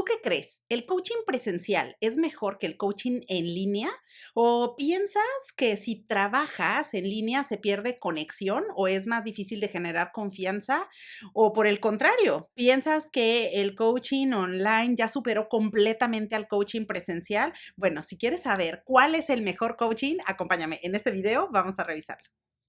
¿Tú qué crees? ¿El coaching presencial es mejor que el coaching en línea? ¿O piensas que si trabajas en línea se pierde conexión o es más difícil de generar confianza? ¿O por el contrario, piensas que el coaching online ya superó completamente al coaching presencial? Bueno, si quieres saber cuál es el mejor coaching, acompáñame en este video, vamos a revisarlo.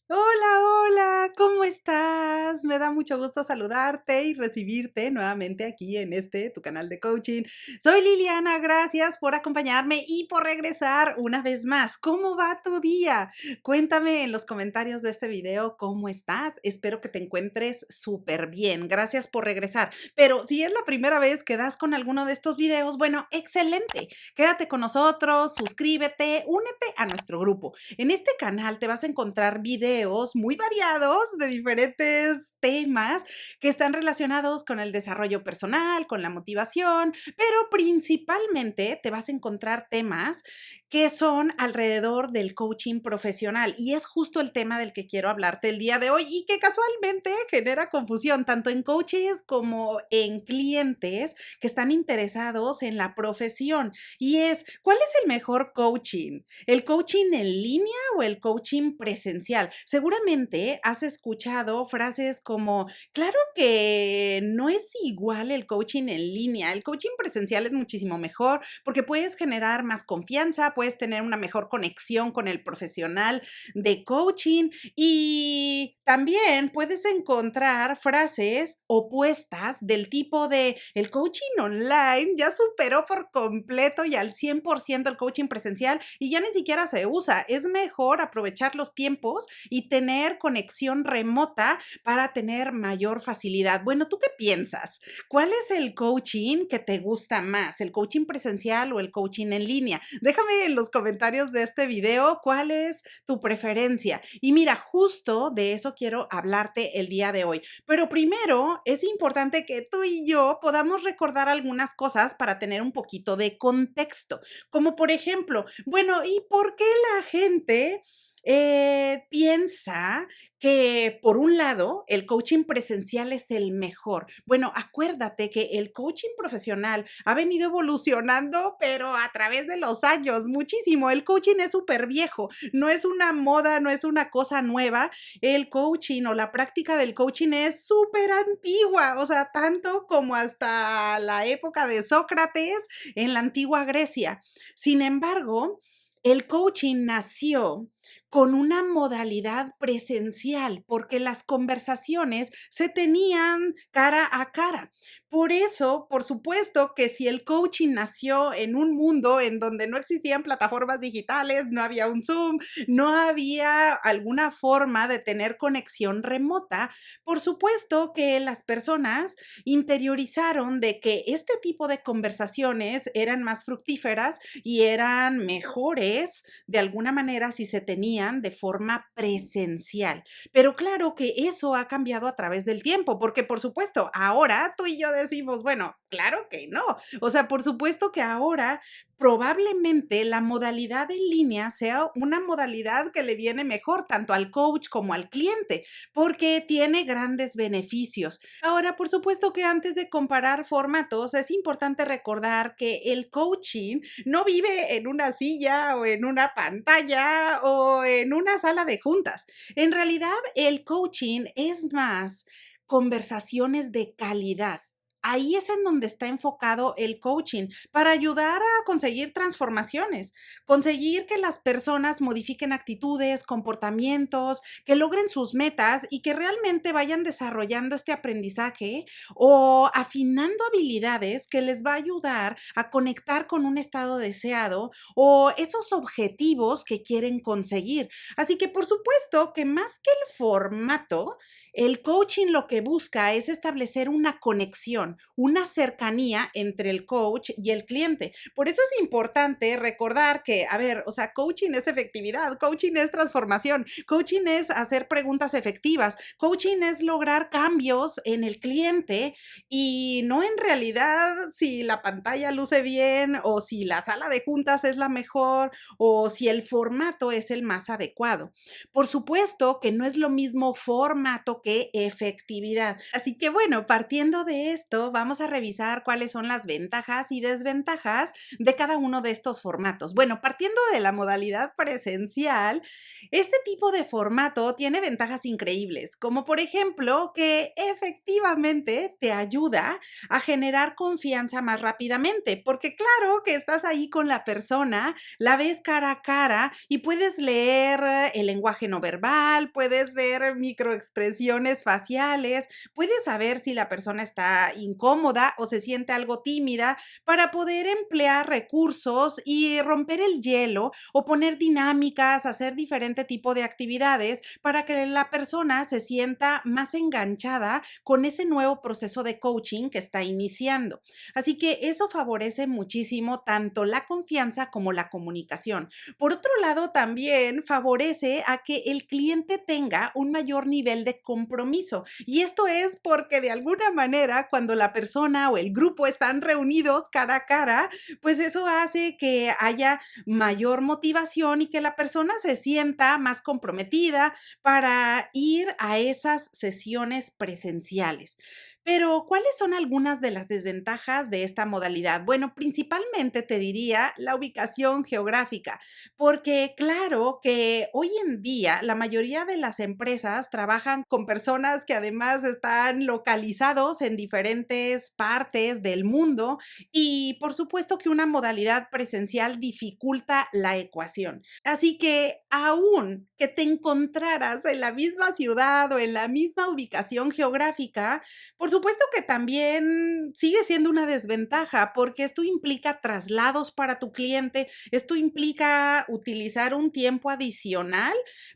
Hola, hola, ¿cómo estás? Me da mucho gusto saludarte y recibirte nuevamente aquí en tu canal de coaching. Soy Liliana, gracias por acompañarme y por regresar una vez más. ¿Cómo va tu día? Cuéntame en los comentarios de este video cómo estás. Espero que te encuentres súper bien. Gracias por regresar. Pero si es la primera vez que das con alguno de estos videos, bueno, excelente. Quédate con nosotros, suscríbete, únete a nuestro grupo. En este canal te vas a encontrar videos muy variados de diferentes temas que están relacionados con el desarrollo personal, con la motivación, pero principalmente te vas a encontrar temas que son alrededor del coaching profesional y es justo el tema del que quiero hablarte el día de hoy y que casualmente genera confusión tanto en coaches como en clientes que están interesados en la profesión y es, ¿cuál es el mejor coaching? ¿El coaching en línea o el coaching presencial? Seguramente has escuchado frases como, claro que no es igual el coaching en línea, el coaching presencial es muchísimo mejor porque puedes generar más confianza, puedes tener una mejor conexión con el profesional de coaching y también puedes encontrar frases opuestas del tipo de el coaching online ya superó por completo y al 100% el coaching presencial y ya ni siquiera se usa. Es mejor aprovechar los tiempos y tener conexión remota para tener mayor facilidad. Bueno, ¿tú qué piensas? ¿Cuál es el coaching que te gusta más? ¿El coaching presencial o el coaching en línea? Déjame en los comentarios de este video cuál es tu preferencia. Y mira, justo de eso quiero hablarte el día de hoy. Pero primero es importante que tú y yo podamos recordar algunas cosas para tener un poquito de contexto. Como por ejemplo, bueno, ¿y por qué la gente piensa que por un lado el coaching presencial es el mejor? Bueno, acuérdate que el coaching profesional ha venido evolucionando, pero a través de los años, muchísimo. El coaching es súper viejo, no es una moda, no es una cosa nueva. El coaching o la práctica del coaching es súper antigua, o sea, tanto como hasta la época de Sócrates en la antigua Grecia. Sin embargo, el coaching nació con una modalidad presencial, porque las conversaciones se tenían cara a cara. Por eso, por supuesto que si el coaching nació en un mundo en donde no existían plataformas digitales, no había un Zoom, no había alguna forma de tener conexión remota, por supuesto que las personas interiorizaron de que este tipo de conversaciones eran más fructíferas y eran mejores de alguna manera si se tenían de forma presencial. Pero claro que eso ha cambiado a través del tiempo, porque por supuesto, ahora tú y yo decimos, bueno, claro que no. O sea, por supuesto que ahora probablemente la modalidad en línea sea una modalidad que le viene mejor tanto al coach como al cliente, porque tiene grandes beneficios. Ahora, por supuesto que antes de comparar formatos, es importante recordar que el coaching no vive en una silla o en una pantalla o en una sala de juntas. En realidad, el coaching es más conversaciones de calidad. Ahí es en donde está enfocado el coaching para ayudar a conseguir transformaciones, conseguir que las personas modifiquen actitudes, comportamientos, que logren sus metas y que realmente vayan desarrollando este aprendizaje o afinando habilidades que les va a ayudar a conectar con un estado deseado o esos objetivos que quieren conseguir. Así que por supuesto que más que el formato, el coaching lo que busca es establecer una conexión, una cercanía entre el coach y el cliente. Por eso es importante recordar que, a ver, o sea, coaching es efectividad, coaching es transformación, coaching es hacer preguntas efectivas, coaching es lograr cambios en el cliente y no en realidad si la pantalla luce bien o si la sala de juntas es la mejor o si el formato es el más adecuado. Por supuesto que no es lo mismo formato que efectividad. Así que bueno, partiendo de esto, vamos a revisar cuáles son las ventajas y desventajas de cada uno de estos formatos. Bueno, partiendo de la modalidad presencial, este tipo de formato tiene ventajas increíbles, como por ejemplo que efectivamente te ayuda a generar confianza más rápidamente, porque claro que estás ahí con la persona, la ves cara a cara y puedes leer el lenguaje no verbal, puedes ver microexpresiones faciales, puedes saber si la persona está incómoda o se siente algo tímida para poder emplear recursos y romper el hielo o poner dinámicas, hacer diferente tipo de actividades para que la persona se sienta más enganchada con ese nuevo proceso de coaching que está iniciando. Así que eso favorece muchísimo tanto la confianza como la comunicación. Por otro lado, también favorece a que el cliente tenga un mayor nivel de compromiso. Y esto es porque de alguna manera, cuando la persona o el grupo están reunidos cara a cara, pues eso hace que haya mayor motivación y que la persona se sienta más comprometida para ir a esas sesiones presenciales. Pero, ¿cuáles son algunas de las desventajas de esta modalidad? Bueno, principalmente te diría la ubicación geográfica, porque claro que hoy en día la mayoría de las empresas trabajan con personas que además están localizados en diferentes partes del mundo y por supuesto que una modalidad presencial dificulta la ecuación. Así que aún que te encontraras en la misma ciudad o en la misma ubicación geográfica, por supuesto que también sigue siendo una desventaja, porque esto implica traslados para tu cliente, esto implica utilizar un tiempo adicional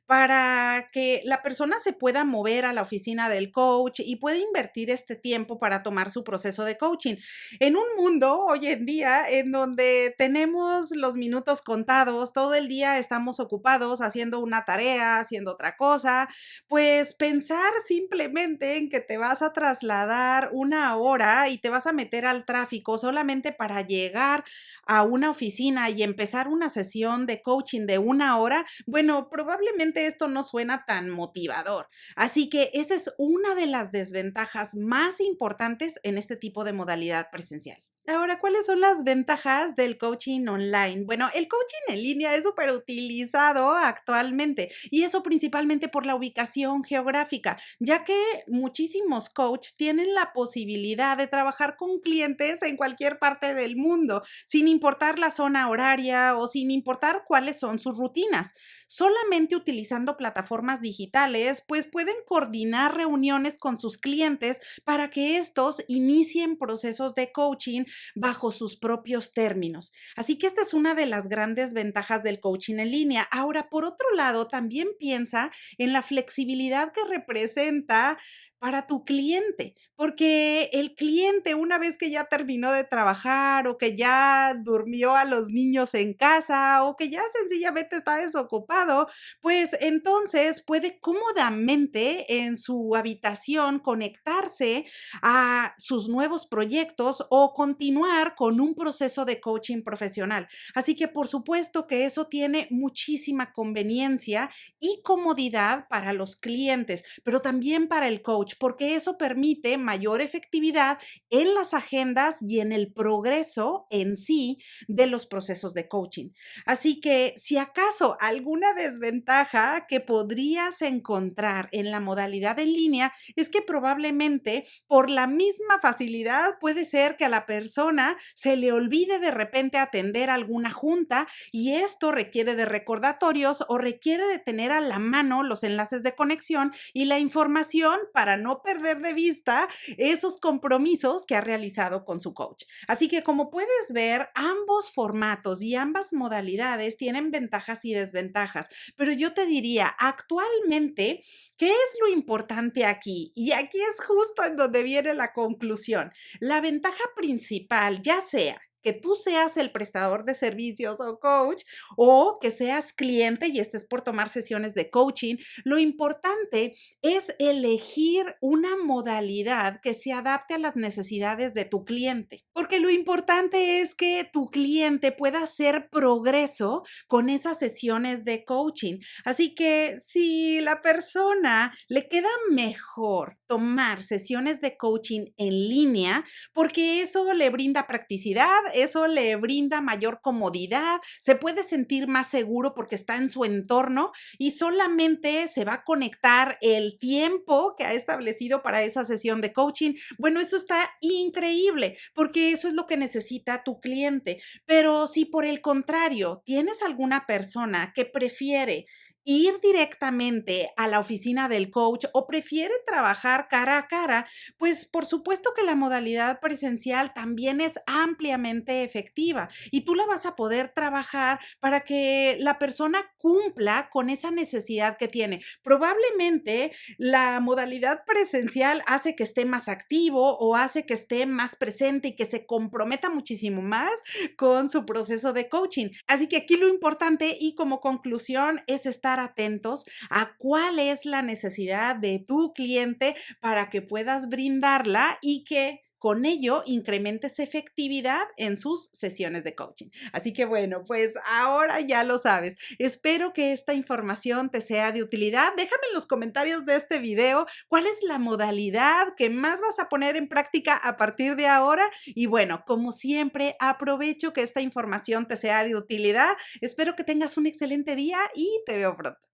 para que la persona se pueda mover a la oficina del coach y pueda invertir este tiempo para tomar su proceso de coaching. En un mundo hoy en día en donde tenemos los minutos contados, todo el día estamos ocupados haciendo una tarea, haciendo otra cosa, pues pensar simplemente en que te vas a trasladar una hora y te vas a meter al tráfico solamente para llegar a una oficina y empezar una sesión de coaching de una hora, bueno, probablemente esto no suena tan motivador. Así que esa es una de las desventajas más importantes en este tipo de modalidad presencial. Ahora, ¿cuáles son las ventajas del coaching online? Bueno, el coaching en línea es súper utilizado actualmente y eso principalmente por la ubicación geográfica, ya que muchísimos coaches tienen la posibilidad de trabajar con clientes en cualquier parte del mundo, sin importar la zona horaria o sin importar cuáles son sus rutinas. Solamente utilizando plataformas digitales, pues pueden coordinar reuniones con sus clientes para que estos inicien procesos de coaching bajo sus propios términos. Así que esta es una de las grandes ventajas del coaching en línea. Ahora, por otro lado, también piensa en la flexibilidad que representa para tu cliente, porque el cliente una vez que ya terminó de trabajar o que ya durmió a los niños en casa o que ya sencillamente está desocupado, pues entonces puede cómodamente en su habitación conectarse a sus nuevos proyectos o continuar con un proceso de coaching profesional. Así que por supuesto que eso tiene muchísima conveniencia y comodidad para los clientes, pero también para el coach, porque eso permite mayor efectividad en las agendas y en el progreso en sí de los procesos de coaching. Así que si acaso alguna desventaja que podrías encontrar en la modalidad en línea es que probablemente por la misma facilidad puede ser que a la persona se le olvide de repente atender alguna junta y esto requiere de recordatorios o requiere de tener a la mano los enlaces de conexión y la información para no perder de vista esos compromisos que ha realizado con su coach. Así que como puedes ver, ambos formatos y ambas modalidades tienen ventajas y desventajas, pero yo te diría, actualmente, ¿qué es lo importante aquí? Y aquí es justo en donde viene la conclusión. La ventaja principal, ya sea que tú seas el prestador de servicios o coach o que seas cliente y estés por tomar sesiones de coaching. Lo importante es elegir una modalidad que se adapte a las necesidades de tu cliente, porque lo importante es que tu cliente pueda hacer progreso con esas sesiones de coaching. Así que si la persona le queda mejor tomar sesiones de coaching en línea, porque eso le brinda practicidad, eso le brinda mayor comodidad, se puede sentir más seguro porque está en su entorno y solamente se va a conectar el tiempo que ha establecido para esa sesión de coaching. Bueno, eso está increíble porque eso es lo que necesita tu cliente. Pero si por el contrario tienes alguna persona que prefiere ir directamente a la oficina del coach o prefiere trabajar cara a cara, pues por supuesto que la modalidad presencial también es ampliamente efectiva y tú la vas a poder trabajar para que la persona cumpla con esa necesidad que tiene. Probablemente la modalidad presencial hace que esté más activo o hace que esté más presente y que se comprometa muchísimo más con su proceso de coaching. Así que aquí lo importante y como conclusión es estar atentos a cuál es la necesidad de tu cliente para que puedas brindarla y que con ello incrementes efectividad en sus sesiones de coaching. Así que bueno, pues ahora ya lo sabes. Espero que esta información te sea de utilidad. Déjame en los comentarios de este video cuál es la modalidad que más vas a poner en práctica a partir de ahora. Y bueno, como siempre, aprovecho que esta información te sea de utilidad. Espero que tengas un excelente día y te veo pronto.